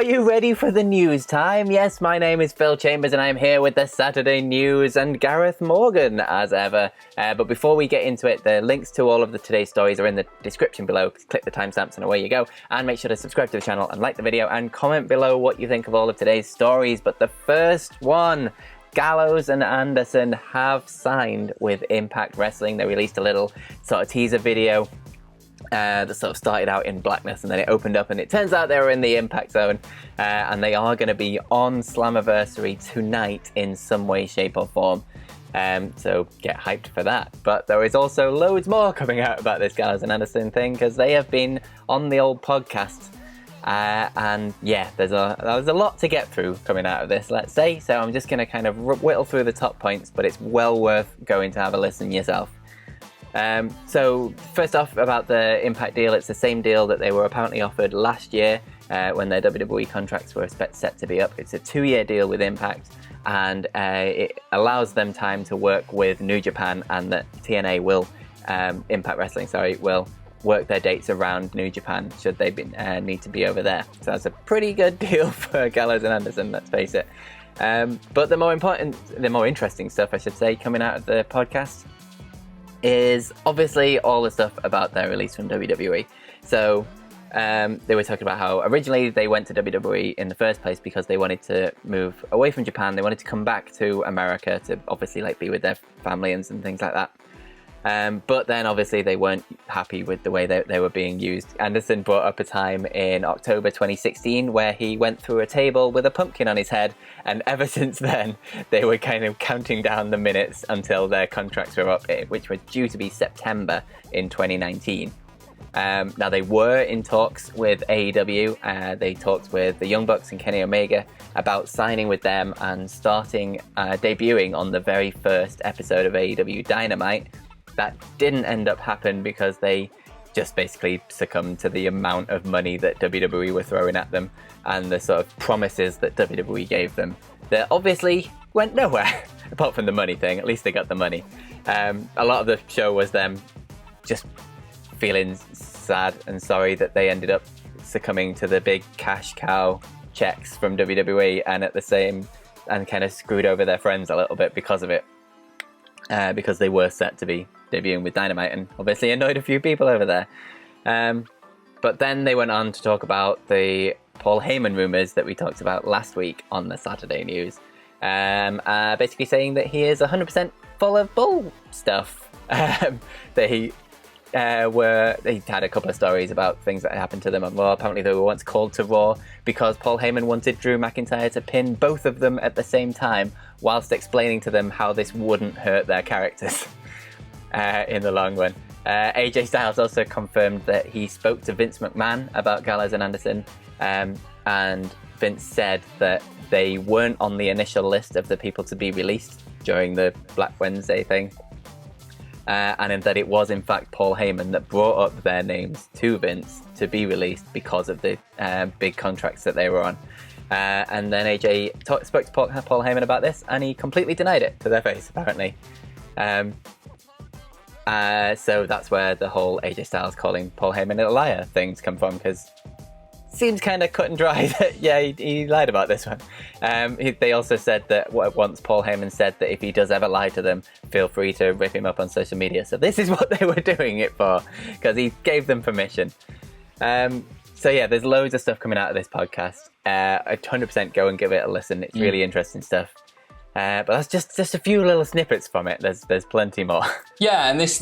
Are you ready for the news time? Yes, my name is Phil Chambers and I'm here with the Saturday News and Gareth Morgan, as ever. But before we get into it, the links to all of today's stories are in the description below. Click the timestamps and away you go. And make sure to subscribe to the channel and like the video and comment below what you think of all of today's stories. But the first one, Gallows and Anderson have signed with Impact Wrestling. They released a little sort of teaser video that sort of started out in blackness and then it opened up and it turns out they were in the Impact Zone, and they are going to be on Slammiversary tonight in some way, shape or form. So get hyped for that. But there is also loads more coming out about this Gallows and Anderson thing because they have been on the old podcast. And yeah, there's a lot to get through coming out of this, let's say. So I'm just going to kind of whittle through the top points, but it's well worth going to have a listen yourself. So first off, about the Impact deal, it's the same deal that they were apparently offered last year when their WWE contracts were set to be up. It's a 2-year deal with Impact, and it allows them time to work with New Japan, and that TNA will, Impact Wrestling, will work their dates around New Japan should they need to be over there. So that's a pretty good deal for Gallows and Anderson, let's face it. But the more interesting stuff, I should say, coming out of the podcast is obviously all the stuff about their release from WWE. So they were talking about how originally they went to WWE in the first place because they wanted to move away from Japan. They wanted to come back to America to obviously be with their families and things like that. But then obviously they weren't happy with the way they were being used. Anderson brought up a time in October 2016 where he went through a table with a pumpkin on his head, and ever since then they were kind of counting down the minutes until their contracts were up, which were due to be September in 2019. Now they were in talks with AEW. They talked with the Young Bucks and Kenny Omega about signing with them and debuting on the very first episode of AEW Dynamite. That didn't end up happening because they just basically succumbed to the amount of money that WWE were throwing at them and the sort of promises that WWE gave them that obviously went nowhere apart from the money thing. At least they got the money. A lot of the show was them just feeling sad and sorry that they ended up succumbing to the big cash cow checks from WWE and kind of screwed over their friends a little bit because of it. Because they were set to be debuting with Dynamite and obviously annoyed a few people over there. But then they went on to talk about the Paul Heyman rumours that we talked about last week on the Saturday News. Basically saying that he is 100% full of bull stuff. That he had a couple of stories about things that had happened to them on Raw. Apparently they were once called to Raw because Paul Heyman wanted Drew McIntyre to pin both of them at the same time whilst explaining to them how this wouldn't hurt their characters in the long run. AJ Styles also confirmed that he spoke to Vince McMahon about Gallows and Anderson, and Vince said that they weren't on the initial list of the people to be released during the Black Wednesday thing. And that it was in fact Paul Heyman that brought up their names to Vince to be released because of the big contracts that they were on. And then AJ spoke to Paul Heyman about this, and he completely denied it to their face, apparently. So that's where the whole AJ Styles calling Paul Heyman a liar things come from, because it seems kind of cut and dry that, yeah, he lied about this one. They also said that once Paul Heyman said that if he does ever lie to them, feel free to rip him up on social media. So this is what they were doing it for, because he gave them permission. So yeah, there's loads of stuff coming out of this podcast. 100% go and give it a listen. It's really interesting stuff. But that's just a few little snippets from it. There's plenty more. Yeah, and this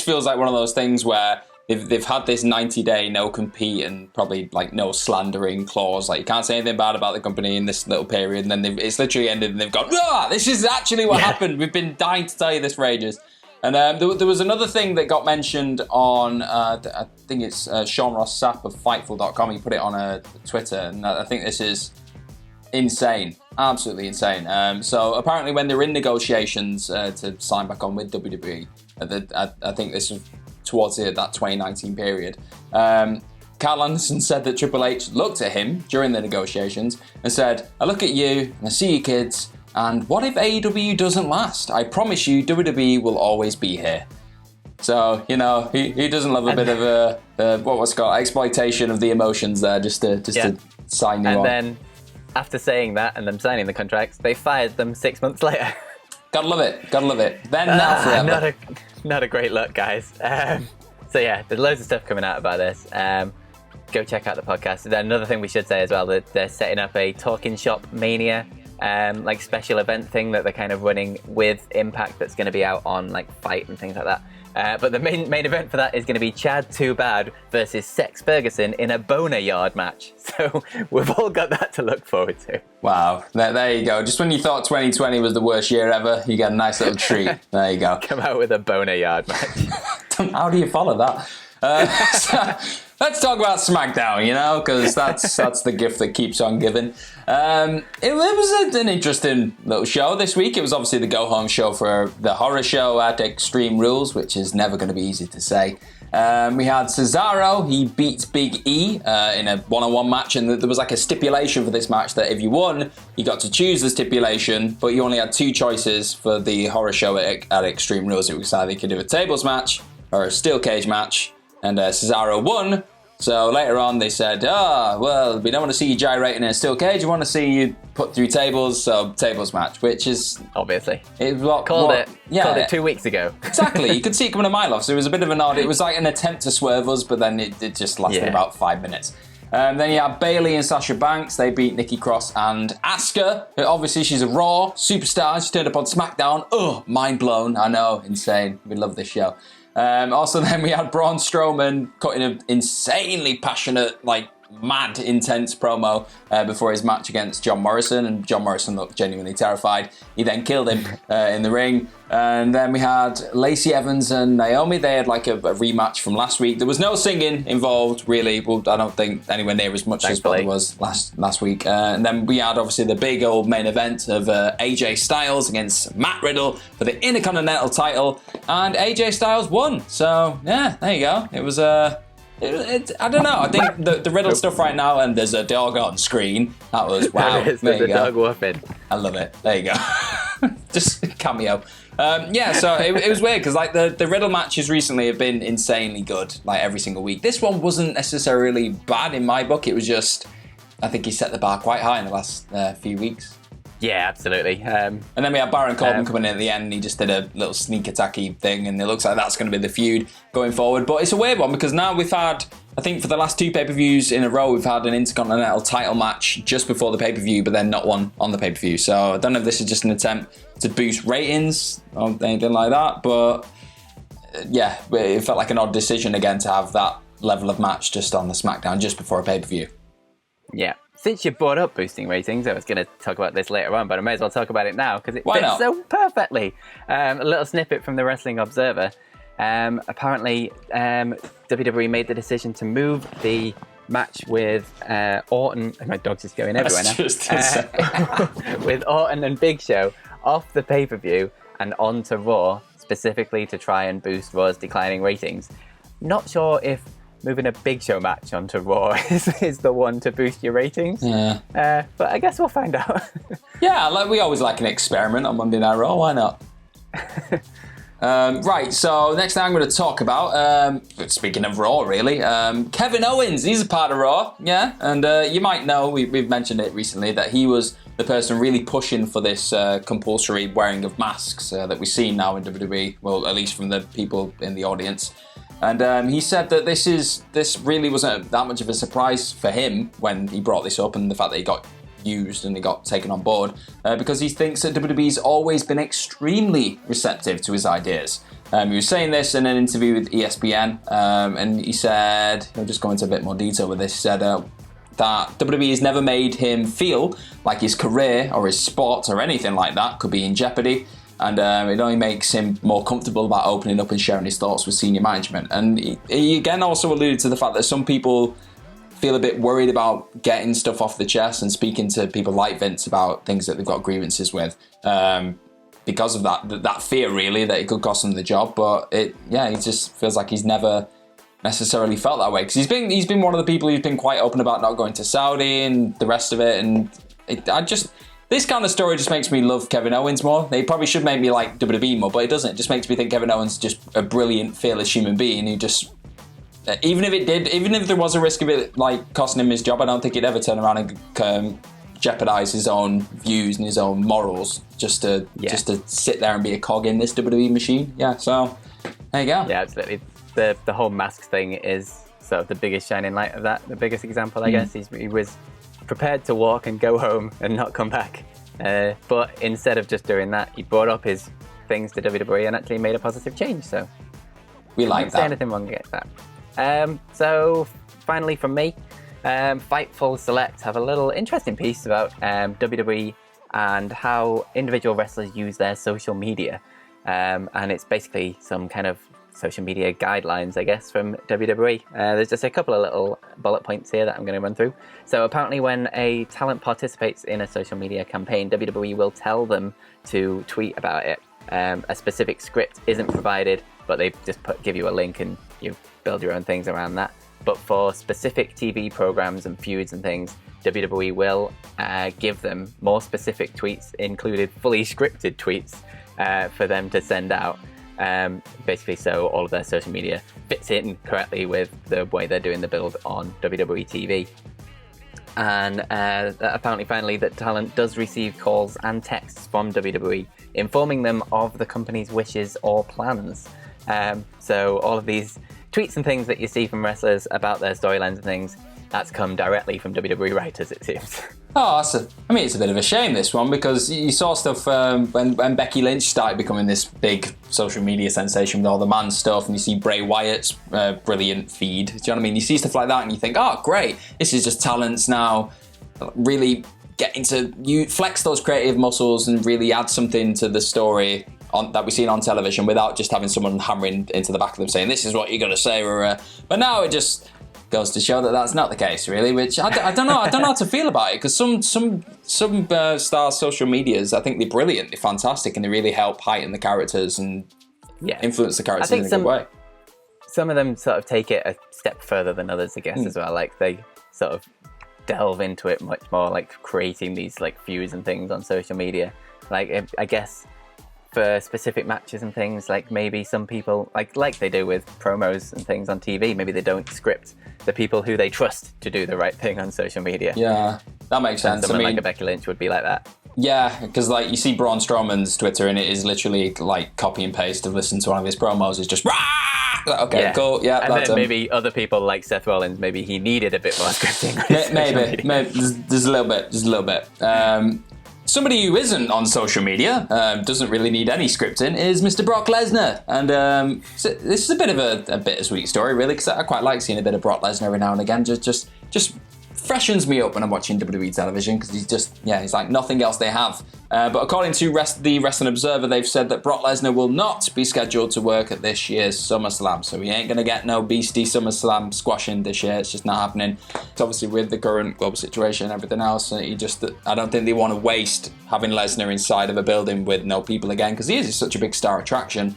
feels like one of those things where they've had this 90-day no compete and probably no slandering clause. You can't say anything bad about the company in this little period, and then it's literally ended and they've gone, this is actually what happened. We've been dying to tell you this for ages. And there was another thing that got mentioned on, I think it's Sean Ross Sapp of Fightful.com. He put it on Twitter, and I think this is insane. Absolutely insane. So apparently when they were in negotiations to sign back on with WWE, I think this was towards that 2019 period, Carl Anderson said that Triple H looked at him during the negotiations and said, I look at you and I see you kids, and what if AEW doesn't last? I promise you WWE will always be here. So, he doesn't love a bit of a what's called exploitation of the emotions there, just to Sign you on. And then, after saying that and them signing the contracts, they fired them 6 months later. Gotta love it. Gotta love it. Then, now, forever. Not a great look, guys. So yeah, there's loads of stuff coming out about this. Go check out the podcast. Then another thing we should say as well, that they're setting up a Talking Shop Mania like special event thing that they're kind of running with Impact that's going to be out on like Fight and things like that. But the main event for that is going to be Chad Too Bad versus Sex Ferguson in a boner yard match. So we've all got that to look forward to. Wow, there you go. Just when you thought 2020 was the worst year ever, you get a nice little treat. There you go. Come out with a boner yard match. How do you follow that? So, let's talk about SmackDown, because that's the gift that keeps on giving. It was an interesting little show this week. It was obviously the go-home show for the horror show at Extreme Rules, which is never going to be easy to say. We had Cesaro. He beat Big E in a one-on-one match, and there was like a stipulation for this match that if you won, you got to choose the stipulation, but you only had two choices for the horror show at Extreme Rules. It was either you could do a tables match or a steel cage match, and Cesaro won. So later on they said, well, we don't want to see you gyrating in a steel cage, we want to see you put through tables, so tables match, which is... Obviously. Called it 2 weeks ago. Exactly, you could see it coming a mile off, so it was a bit of an odd... It was like an attempt to swerve us, but then it just lasted about 5 minutes. Then you had Bayley and Sasha Banks. They beat Nikki Cross and Asuka. Obviously, she's a Raw superstar. She turned up on SmackDown. Mind blown. I know, insane. We love this show. Also, then we had Braun Strowman cutting an insanely passionate, mad, intense promo before his match against John Morrison, and John Morrison looked genuinely terrified. He then killed him in the ring. And then we had Lacey Evans and Naomi. They had a rematch from last week. There was no singing involved, really. Well, I don't think anywhere near as much as what there was last week. And then we had, obviously, the big old main event of AJ Styles against Matt Riddle for the Intercontinental title. And AJ Styles won. So, yeah, there you go. It was... I don't know. I think the Riddle stuff right now, and there's a dog on screen. That was wow. There's a dog whooping. I love it. There you go. Just cameo. So it was weird because the Riddle matches recently have been insanely good, every single week. This one wasn't necessarily bad in my book. It was just, I think he set the bar quite high in the last few weeks. Yeah, absolutely. And then we had Baron Corbin coming in at the end, and he just did a little sneak attacky thing, and it looks like that's going to be the feud going forward. But it's a weird one because now we've had, I think for the last two pay-per-views in a row, we've had an Intercontinental title match just before the pay-per-view, but then not one on the pay-per-view. So I don't know if this is just an attempt to boost ratings or anything like that, but yeah, it felt like an odd decision again to have that level of match just on the SmackDown just before a pay-per-view. Yeah. Since you brought up boosting ratings, I was going to talk about this later on, but I may as well talk about it now because it fits so perfectly. A little snippet from the Wrestling Observer. Apparently, WWE made the decision to move the match with Orton. My dog's just going everywhere now. With Orton and Big Show off the pay-per-view and onto Raw, specifically to try and boost Raw's declining ratings. Not sure if moving a Big Show match onto Raw is the one to boost your ratings. Yeah. But I guess we'll find out. Yeah, we always like an experiment on Monday Night Raw. Why not? Right, so next thing I'm going to talk about, speaking of Raw, really, Kevin Owens. He's a part of Raw, yeah. And you might know, we've mentioned it recently, that he was the person really pushing for this compulsory wearing of masks that we've seen now in WWE, well, at least from the people in the audience. And he said that this really wasn't that much of a surprise for him when he brought this up, and the fact that he got used and he got taken on board, because he thinks that WWE's always been extremely receptive to his ideas. He was saying this in an interview with ESPN, and he said, I'll just go into a bit more detail with this, he said that WWE has never made him feel like his career or his sport or anything like that could be in jeopardy. And it only makes him more comfortable about opening up and sharing his thoughts with senior management. And he again also alluded to the fact that some people feel a bit worried about getting stuff off the chest and speaking to people like Vince about things that they've got grievances with, because of that fear, really, that it could cost them the job. But he just feels like he's never necessarily felt that way, because he's been one of the people who's been quite open about not going to Saudi and the rest of it. And this kind of story just makes me love Kevin Owens more. It probably should make me like WWE more, but it doesn't. It just makes me think Kevin Owens is just a brilliant, fearless human being who just even if there was a risk of it like costing him his job, I don't think he'd ever turn around and jeopardize his own views and his own morals just to sit there and be a cog in this WWE machine. Yeah, so there you go. Yeah, absolutely. The whole mask thing is sort of the biggest shining light of that. The biggest example, I guess. He was prepared to walk and go home and not come back. But instead of just doing that, he brought up his things to WWE and actually made a positive change. So we like that. Say anything wrong against that. So finally from me, Fightful Select have a little interesting piece about WWE and how individual wrestlers use their social media. And it's basically some kind of social media guidelines, I guess, from WWE. There's just a couple of little bullet points here that I'm going to run through. So apparently when a talent participates in a social media campaign, WWE will tell them to tweet about it. A specific script isn't provided, but they just give you a link and you build your own things around that. But for specific TV programs and feuds and things, WWE will give them more specific tweets, included fully scripted tweets, for them to send out. Basically, so all of their social media fits in correctly with the way they're doing the build on WWE TV. And apparently, finally, that talent does receive calls and texts from WWE informing them of the company's wishes or plans. So all of these tweets and things that you see from wrestlers about their storylines and things, that's come directly from WWE writers, it seems. Oh, it's a bit of a shame, this one, because you saw stuff when Becky Lynch started becoming this big social media sensation with all the man stuff, and you see Bray Wyatt's brilliant feed. Do you know what I mean? You see stuff like that and you think, oh, great, this is just talents now really getting to flex those creative muscles and really add something to the story that we've seen on television without just having someone hammering into the back of them saying, this is what you're going to say. But now it just goes to show that that's not the case, really, which I don't know. I don't know how to feel about it, because some stars' social medias, I think they're brilliant, they're fantastic, and they really help heighten the characters and influence the characters in a good way. Some of them sort of take it a step further than others, I guess, as well. Like they sort of delve into it much more, like creating these like feuds and things on social media. Like I guess for specific matches and things, like maybe some people like they do with promos and things on TV, maybe they don't script the people who they trust to do the right thing on social media. Yeah, that makes sense. Someone like a Becky Lynch would be like that. Yeah, because like you see Braun Strowman's Twitter and it is literally like copy and paste to listen to one of his promos. It's just, rah! Okay, cool, yeah. And then maybe other people like Seth Rollins, maybe he needed a bit more scripting. Maybe there's a little bit. Somebody who isn't on social media, doesn't really need any scripting, is Mr. Brock Lesnar. And so this is a bit of a bittersweet story, really, because I quite like seeing a bit of Brock Lesnar every now and again. Just freshens me up when I'm watching WWE television, because he's like nothing else they have. But according to the Wrestling Observer, they've said that Brock Lesnar will not be scheduled to work at this year's SummerSlam. So he ain't going to get no beastie SummerSlam squashing this year. It's just not happening. It's obviously with the current global situation and everything else. I don't think they want to waste having Lesnar inside of a building with no people again, because he is such a big star attraction.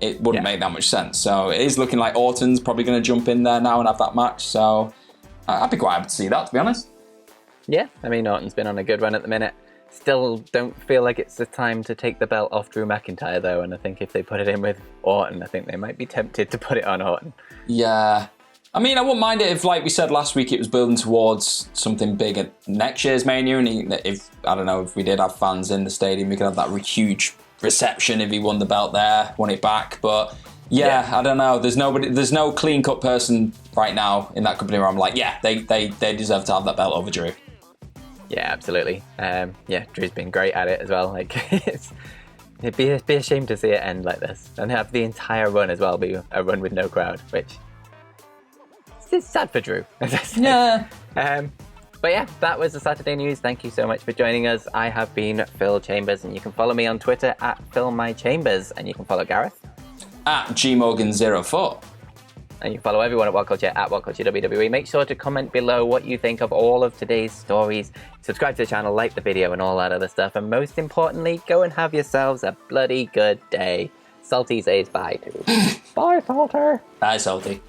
It wouldn't make that much sense. So it is looking like Orton's probably going to jump in there now and have that match. So I'd be quite happy to see that, to be honest. Yeah, I mean, Orton's been on a good run at the minute. Still don't feel like it's the time to take the belt off Drew McIntyre, though, and I think if they put it in with Orton, I think they might be tempted to put it on Orton. Yeah. I mean, I wouldn't mind it if, like we said last week, it was building towards something big at next year's Mania, and if we did have fans in the stadium, we could have that huge reception if he won the belt there, won it back, but... Yeah, I don't know. There's no clean-cut person right now in that company where I'm like, yeah, they deserve to have that belt over Drew. Yeah, absolutely. Drew's been great at it as well. Like, it'd be a shame to see it end like this and have the entire run as well be a run with no crowd, which it's sad for Drew. Yeah. But yeah, that was the Saturday News. Thank you so much for joining us. I have been Phil Chambers, and you can follow me on Twitter at PhilMyChambers, and you can follow Gareth at GMorgan04. And you can follow everyone at WhatCulture at WhatCulture WWE. Make sure to comment below what you think of all of today's stories. Subscribe to the channel, like the video, and all that other stuff. And most importantly, go and have yourselves a bloody good day. Salty says bye too. Bye, Salter. Bye, Salty.